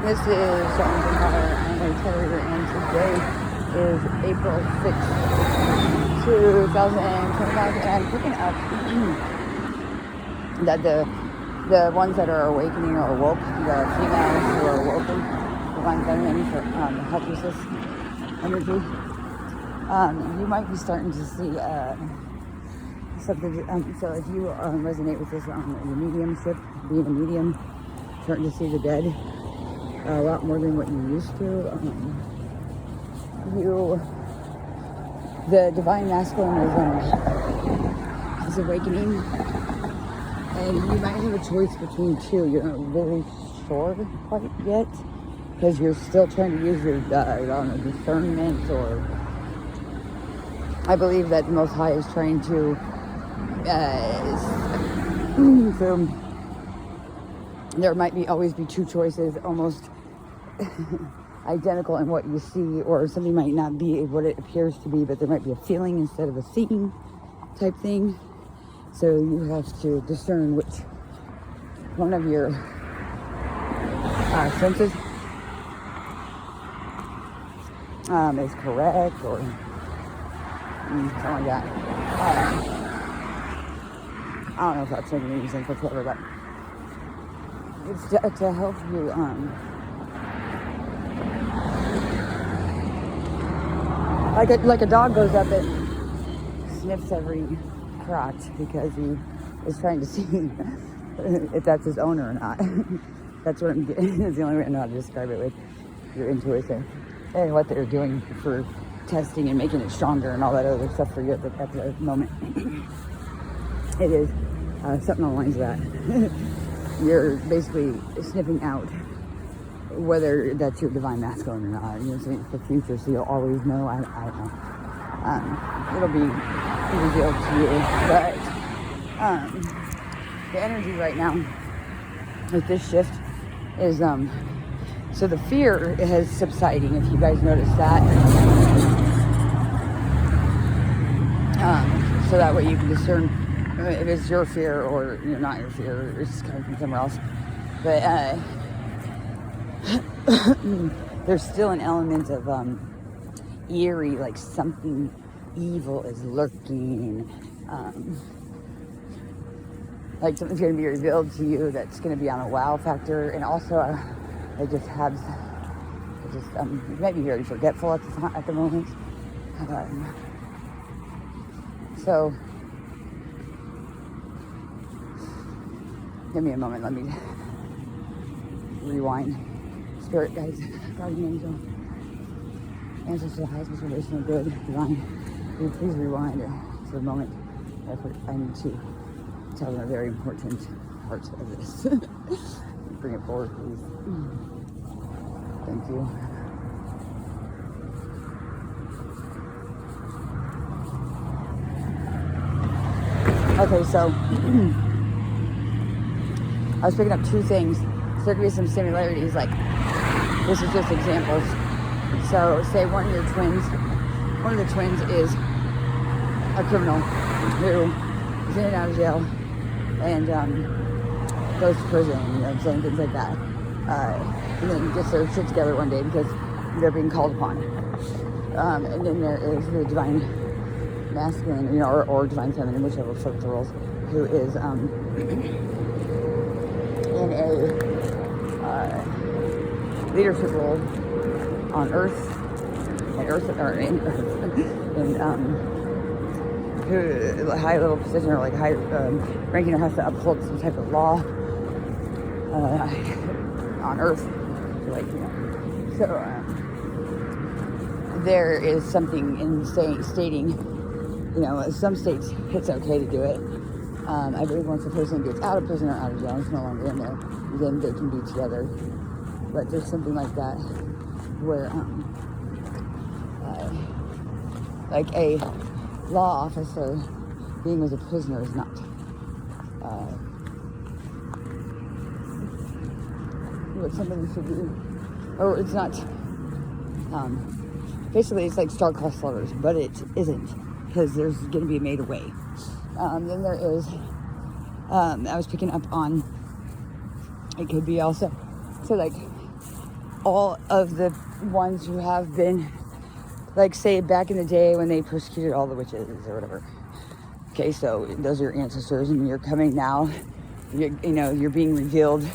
This is Sean Empire. I'm a Terrier, and today is April 6th, 2025, and I'm picking up that the ones that are awakening or awoke, the females who are awoken, divine feminine for helplessness energy, you might be starting to see something. So if you resonate with this on your mediumship, being a medium, starting to see the dead a lot more than what you used to. The divine masculine is awakening, and you might have a choice between two. You're not really sure quite yet, because you're still trying to use your discernment, or I believe that the Most High is trying to so there might always be two choices, almost identical in what you see, or something might not be what it appears to be, but there might be a feeling instead of a seeing type thing. So you have to discern which one of your senses is correct, or something like that. I don't know if that's making any sense whatsoever, but it's to help you like a dog goes up and sniffs every crotch because he is trying to see if that's his owner or not. That's what I'm getting. It's the only way I know how to describe it, with your intuition and what they're doing for testing and making it stronger and all that other stuff for you at the moment. It is something along the lines of that. You're basically sniffing out whether that's your divine masculine or not. You're saying it's the future, so you'll always know. I don't know. It'll be revealed to you. But the energy right now with this shift is so the fear is subsiding, if you guys notice that. So that way you can discern if it's your fear or not your fear, or it's coming from somewhere else. But there's still an element of eerie, like something evil is lurking, like something's going to be revealed to you that's going to be on a wow factor. And also you might be very forgetful at the moment, so give me a moment, let me rewind. Spirit guides, guardian angel, ancestral highest vibration of good, divine, will you please rewind to the moment I need to tell them a very important part of this. Bring it forward, please. Thank you. Okay, so I was picking up two things. So there could be some similarities, like this is just examples. So say one of the twins is a criminal who is in and out of jail and goes to prison, saying things like that. And then gets their shit together one day because they're being called upon. And then there is the divine masculine, or divine feminine, whichever flips the roles, who is in a leadership role on Earth, who a high level position, or like high ranking, or has to uphold some type of law on Earth, So there is something in stating, some states it's okay to do it. I believe once a person gets out of prison or out of jail, it's no longer in there, then they can be together. But there's something like that where, like a law officer being with a prisoner is not what somebody should do, or it's not. Basically, it's like star-crossed lovers, but it isn't, because there's going to be made a way. Then there is, I was picking up on, it could be also, so like all of the ones who have been, like, say, back in the day when they persecuted all the witches or whatever. Okay, so those are your ancestors, and you're coming now. You're being revealed.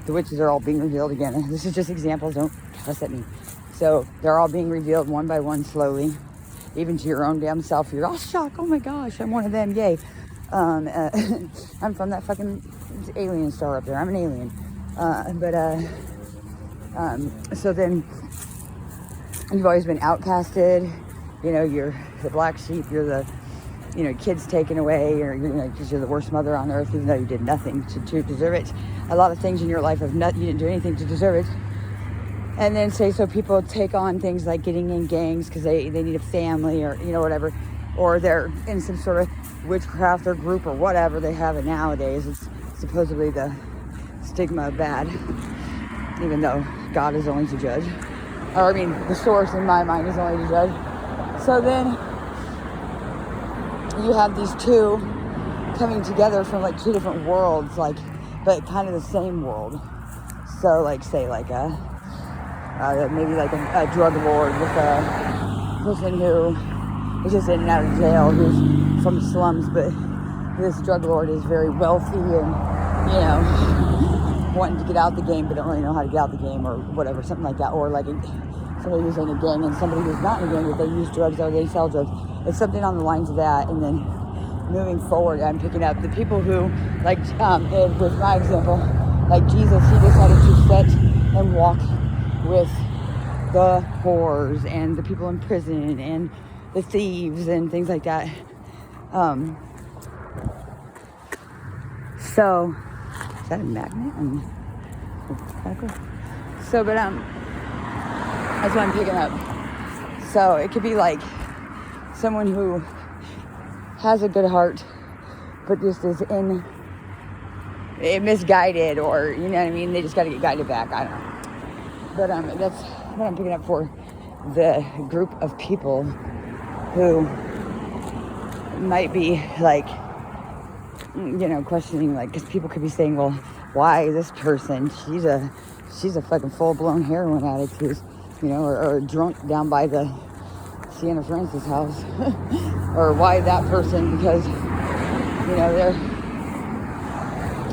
The witches are all being revealed again. This is just examples. Don't cuss at me. So they're all being revealed one by one, slowly, even to your own damn self. You're all shocked. Oh my gosh, I'm one of them. Yay! I'm from that fucking alien star up there. I'm an alien. So then you've always been outcasted. You're the black sheep. You're the kids taken away, or because you're the worst mother on earth, even though you did nothing to deserve it. A lot of things in your life you didn't do anything to deserve it. And then so people take on things like getting in gangs because they need a family, or whatever, or they're in some sort of witchcraft or group or whatever they have it nowadays. It's supposedly the stigma of bad, even though God is only to judge, or I mean the source in my mind is only to judge. So then you have these two coming together from like two different worlds, but kind of the same world. So maybe like a drug lord with a person who is just in and out of jail, who's from the slums, but this drug lord is very wealthy and wanting to get out the game but don't really know how to get out the game, or whatever, something like that. Or like somebody who's in a gang and somebody who's not in a gang, but they use drugs or they sell drugs. It's something on the lines of that. And then moving forward, I'm picking up the people who, with my example, like Jesus, he decided to sit and walk with the whores and the people in prison and the thieves and things like that. So is that a magnet? So, but that's what I'm picking up. So it could be like someone who has a good heart, but just is misguided, or you know what I mean. They just got to get guided back. I don't know. But that's what I'm picking up for the group of people who might be like, questioning, like, because people could be saying, well, why this person? She's a fucking full-blown heroin addict who's, or drunk down by the Sienna Francis house, or why that person? Because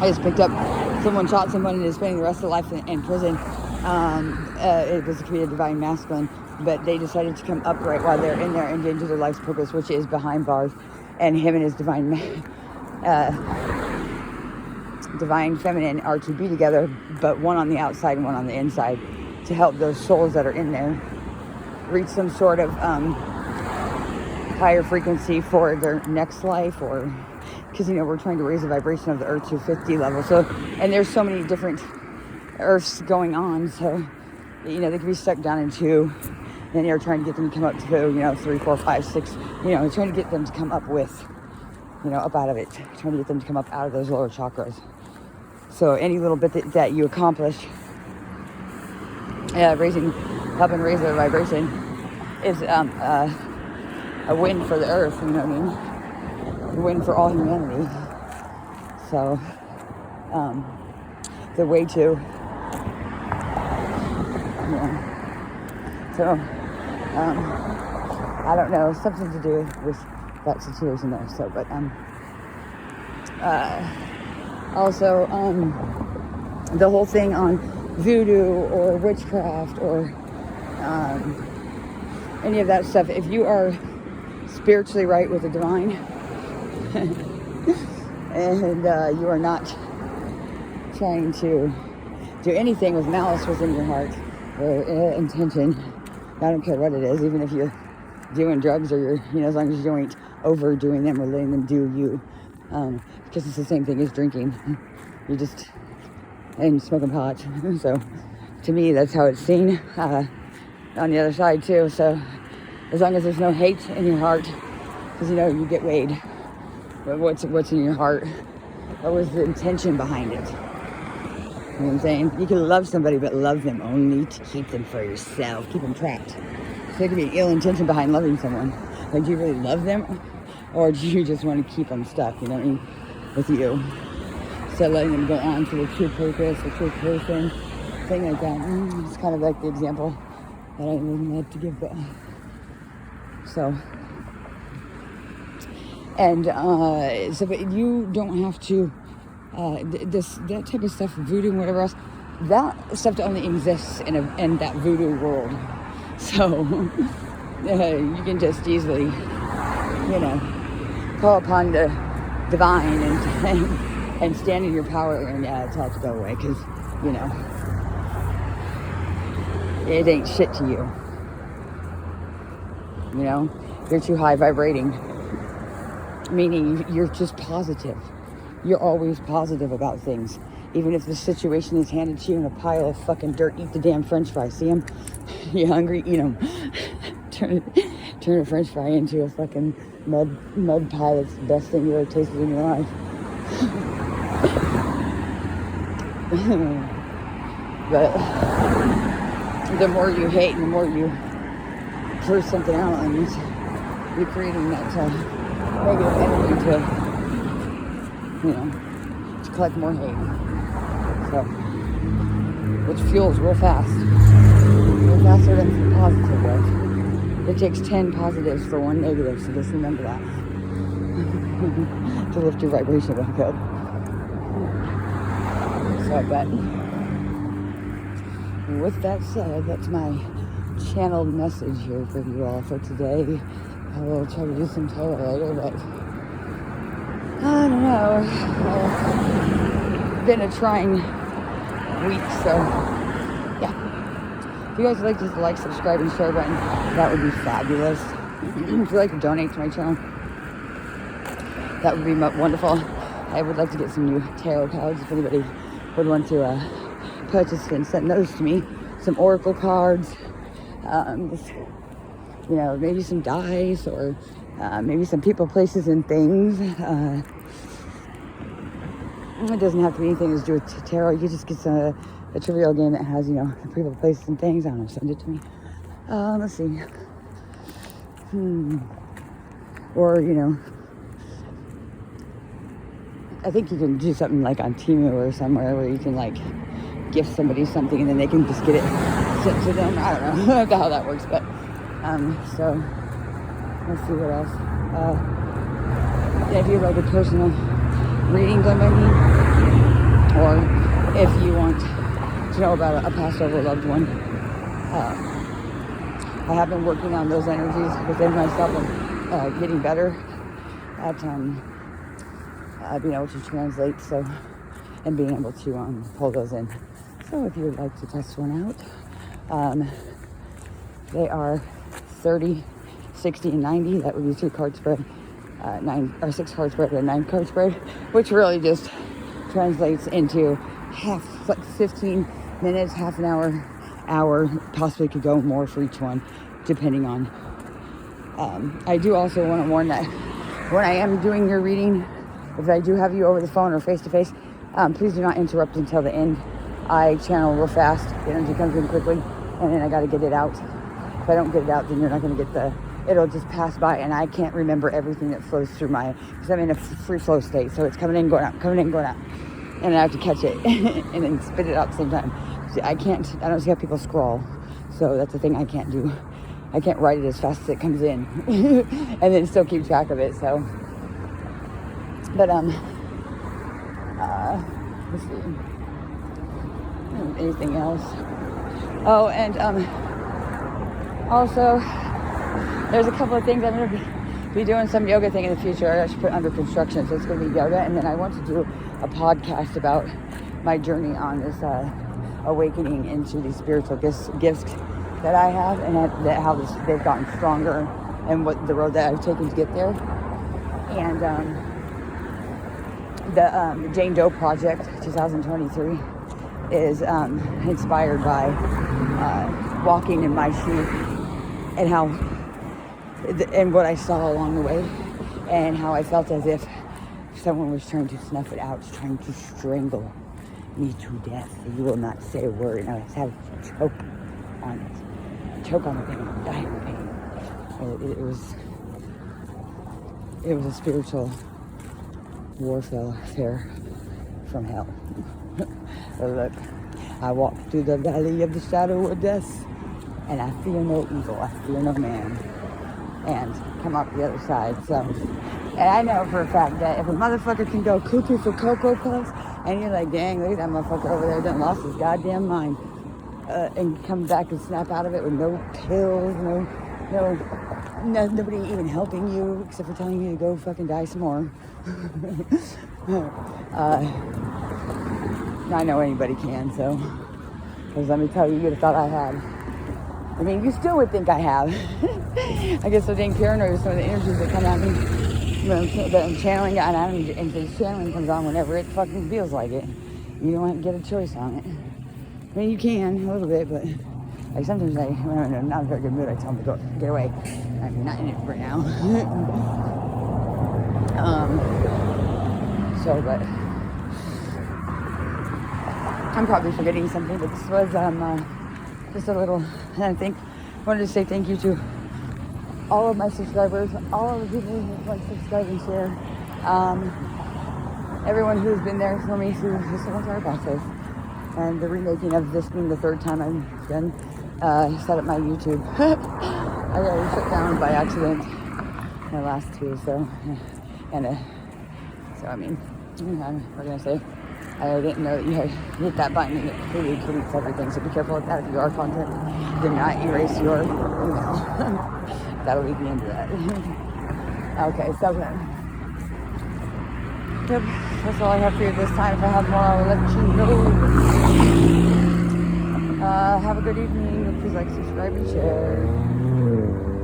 I just picked up someone shot someone and is spending the rest of their life in prison. It was to be a divine masculine, but they decided to come upright while they're in there and get into their life's purpose, which is behind bars, and him and his divine feminine are to be together, but one on the outside and one on the inside, to help those souls that are in there reach some sort of higher frequency for their next life, or because we're trying to raise the vibration of the earth to 50 level. So, and there's so many different earths going on, so they can be stuck down in 2, and you're trying to get them to come up to 3, 4, 5, 6, trying to get them to come up with up out of it, trying to get them to come up out of those lower chakras. So any little bit that you accomplish helping raise their vibration is a win for the earth, you know what I mean? A win for all humanity. So the way to I don't know, something to do with that situation there. So, but also the whole thing on voodoo or witchcraft or any of that stuff, if you are spiritually right with the divine and you are not trying to do anything with malice within your heart or intention, I don't care what it is, even if you're doing drugs, or you're, as long as you ain't overdoing them or letting them do you, because it's the same thing as drinking. You just, and smoking pot. So to me, that's how it's seen on the other side too. So as long as there's no hate in your heart, because you get weighed. But what's in your heart? What was the intention behind it? You know what I'm saying? You can love somebody, but love them only to keep them for yourself. Keep them trapped. So there could be an ill intention behind loving someone. Like, do you really love them? Or do you just want to keep them stuck, you know what I mean, with you? So letting them go on to their true purpose, their true person, thing like that. It's kind of like the example that I would like to give. But so, and so, but you don't have to. That type of stuff, voodoo and whatever else, that stuff only exists in that voodoo world. So you can just easily, call upon the divine and stand in your power, and tell it to go away, because it ain't shit to you. You're too high vibrating, meaning you're just positive. You're always positive about things. Even if the situation is handed to you in a pile of fucking dirt, eat the damn french fry. See them? You hungry? Eat them. Turn a french fry into a fucking mud pie. That's the best thing you ever tasted in your life. But the more you hate and the more you curse something out, and you're creating that negative energy to collect more hate. So, which fuels real fast. Real faster than some positive does. It takes 10 positives for 1 negative, so just remember that. To lift your vibration back up. So I bet. With that said, that's my channeled message here for you all for today. I will try to do some tarot later, but I don't know. It's been a trying week, so yeah. If you guys would like to like, subscribe, and share button, that would be fabulous. If you'd like to donate to my channel, that would be wonderful. I would like to get some new tarot cards if anybody would want to purchase and send those to me. Some oracle cards, maybe some dice, or maybe some people, places, and things. It doesn't have to be anything to do with tarot. You just get a trivial game that has, people, places, and things. I don't know, send it to me. Let's see. Or, I think you can do something like on Temu or somewhere where you can gift somebody something and then they can just get it sent to them. I don't know how that works, but so let's see what else. If you'd like a personal reading done by me, or if you want to know about a passed over loved one, I have been working on those energies within myself and getting better at being able to translate, and being able to pull those in. So if you would like to test one out, they are 30, 60, and 90. That would be 2-card spread, 6-card spread, and 9-card spread, which really just translates into 15 minutes, half an hour, possibly could go more for each one, depending on. I do also want to warn that when I am doing your reading, if I do have you over the phone or face-to-face, please do not interrupt until the end. I channel real fast. The energy comes in quickly, and then I got to get it out. If I don't get it out, then you're not going to get it'll just pass by, and I can't remember everything that flows through because I'm in a free flow state, so it's coming in, going out, and I have to catch it and then spit it out at the same time. See, I don't see how people scroll, so that's the thing I can't do. I can't write it as fast as it comes in, and then still keep track of it, so. But, let's see. Anything else? Oh, and, also, there's a couple of things I'm going to be doing some yoga thing in the future. I should put under construction, so it's going to be yoga. And then I want to do a podcast about my journey on this awakening into these spiritual gifts that I have, and how they've gotten stronger, and what the road that I've taken to get there. And the Jane Doe Project 2023 is inspired by walking in my shoes, and what I saw along the way, and how I felt as if someone was trying to snuff it out, trying to strangle me to death. You will not say a word, and I was having to choke on it. Choke on the pain, die in the pain. It was a spiritual warfare from hell. So look, I walk through the valley of the shadow of death, and I fear no evil, I fear no man. And come up the other side. So, and I know for a fact that if a motherfucker can go cuckoo for Cocoa Puffs, and you're like, dang, look at that motherfucker over there done lost his goddamn mind, and come back and snap out of it with no pills, nobody even helping you except for telling you to go fucking die some more. I know anybody can, so, because let me tell you, you would have thought I had. I mean, you still would think I have. I guess I'm being paranoid with some of the energies that come at me, that I'm channeling, and the channeling comes on whenever it fucking feels like it. You don't get a choice on it. I mean, you can, a little bit, but like sometimes when I'm in a not a very good mood, I tell them to go, get away. I'm not in it right now. But I'm probably forgetting something, but this was just a little, and I wanted to say thank you to all of my subscribers, all of the people who want to subscribe and share, everyone who's been there for me through this whole entire process, and the remaking of this being the third time I've done set up my YouTube. I got shut down by accident my last two, so I mean, what can I say? I didn't know that you had hit that button and it completely deletes everything, so be careful with that. If you are content, do not erase your email. That'll lead me into that. Okay, so yep, that's all I have for you this time. If I have more, I'll let you know. Have a good evening. Please like, subscribe, and share.